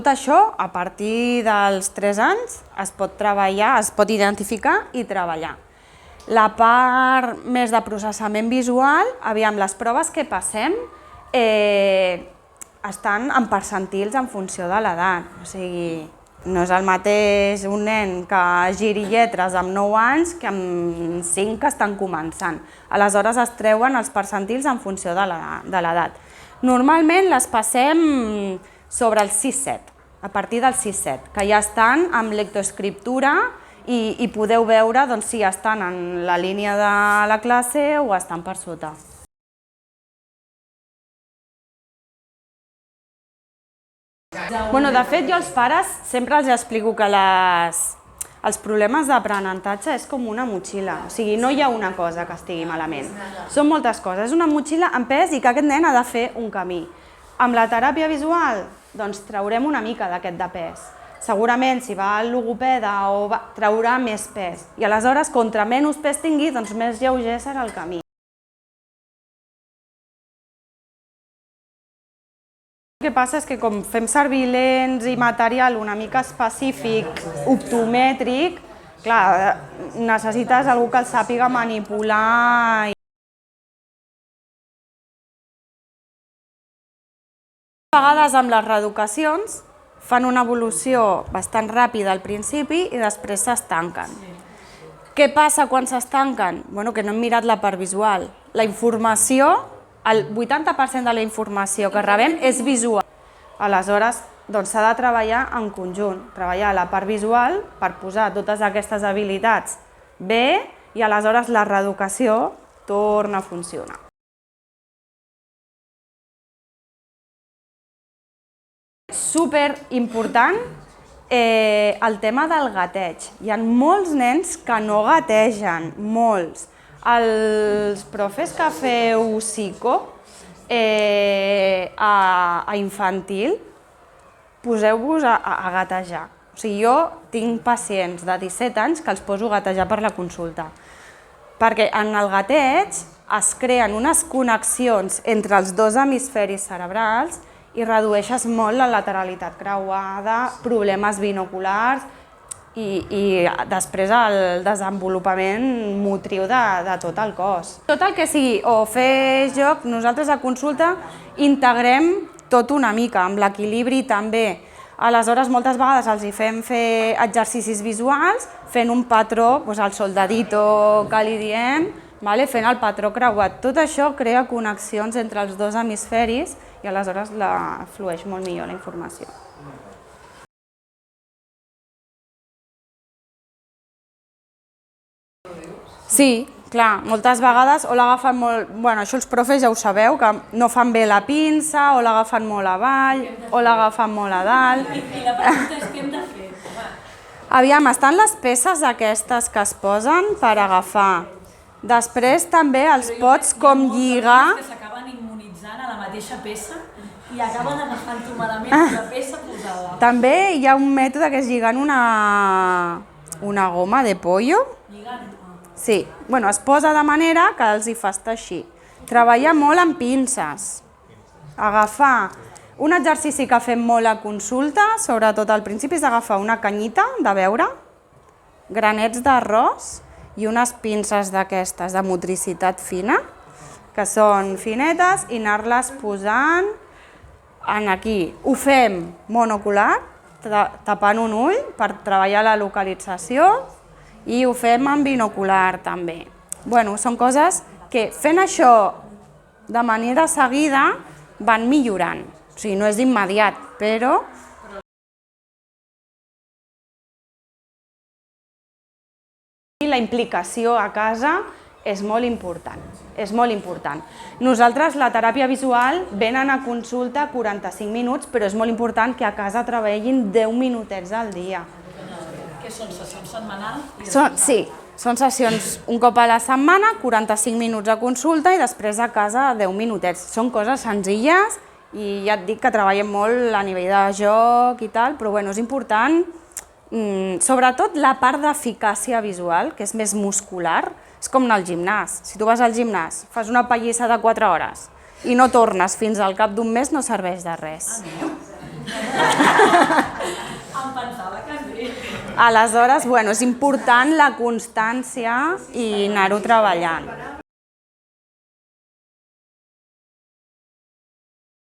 tot això, a partir dels 3 anys, es pot treballar, es pot identificar i treballar. La part més de processament visual, aviam, les proves que passem estan en percentils en funció de l'edat. O sigui, no és el mateix un nen que giri lletres amb 9 anys que amb 5 que estan començant. Aleshores es treuen els percentils en funció de l'edat. Normalment les passem sobre el 6-7, a partir del 6-7, que ja estan amb lectoescriptura i podeu veure si estan en la línia de la classe o estan per sota. De fet, jo als pares sempre els explico que els problemes d'aprenentatge és com una motxilla, o sigui, no hi ha una cosa que estigui malament, són moltes coses. És una motxilla amb pes i que aquest nen ha de fer un camí. Amb la teràpia visual, doncs traurem una mica d'aquest de pes. Segurament, si va al logopeda, traurà més pes. I aleshores, contra menys pes tingui, doncs més lleuger serà el camí. El que passa és que com fem servir lents i material una mica específic, optomètric, clar, necessites algú que el sàpiga manipular. A vegades amb les reeducacions fan una evolució bastant ràpida al principi i després s'estanquen. Què passa quan s'estanquen? Que no hem mirat la part visual. La informació, el 80% de la informació que rebem és visual. Aleshores, s'ha de treballar en conjunt, treballar la part visual per posar totes aquestes habilitats bé i aleshores la reeducació torna a funcionar. Super important el tema del gateig. Hi ha molts nens que no gategen, molts. Els profes que feu psico a infantil, poseu-vos a gatejar. O sigui, jo tinc pacients de 17 anys que els poso a gatejar per la consulta. Perquè en el gateig es creen unes connexions entre els dos hemisferis cerebrals i redueixes molt la lateralitat creuada, problemes binoculars i després el desenvolupament motriu de tot el cos. Tot el que sigui o fer joc, nosaltres a consulta integrem tot una mica, amb l'equilibri també. Aleshores, moltes vegades els hi fem fer exercicis visuals, fent un patró, el soldadito que li diem, fent el patró creuat. Tot això crea connexions entre els dos hemisferis i aleshores flueix molt millor la informació. Sí, clar, moltes vegades o l'agafen molt... Això els profes ja ho sabeu, que no fan bé la pinça, o l'agafen molt avall, o l'agafen molt a dalt. I la pregunta és què hem de fer? Aviam, estan les peces aquestes que es posen per agafar. Després també els pots com lligar... Que s'acaben immunitzant a la mateixa peça i acaben agafant-ho malament la peça posada. També hi ha un mètode que és lligant una goma de pollo. Lligant? Sí, es posa de manera que els hi fa estar així. Treballar molt amb pinces. Agafar un exercici que fem molt a consulta, sobretot al principi, és agafar una canyita de beure, granets d'arròs i unes pinces d'aquestes de motricitat fina, que són finetes, i anar-les posant aquí. Ho fem monocular, tapant un ull per treballar la localització, i ho fem amb binocular també. Són coses que fent això de manera seguida van millorant. O sigui, no és immediat, però... La implicació a casa és molt important, és molt important. Nosaltres, la teràpia visual, venen a consulta 45 minuts, però és molt important que a casa treballin 10 minutets al dia. Què són, sessions setmanals? Sí, són sessions un cop a la setmana, 45 minuts a consulta i després a casa 10 minutets. Són coses senzilles i ja et dic que treballem molt a nivell de joc i tal, però és important, sobretot la part d'eficàcia visual, que és més muscular, és com anar al gimnàs. Si tu vas al gimnàs, fas una pallissa de 4 hores i no tornes fins al cap d'un mes, no serveix de res. Em pensava que sí. Aleshores, bueno, és important la constància i anar-ho treballant.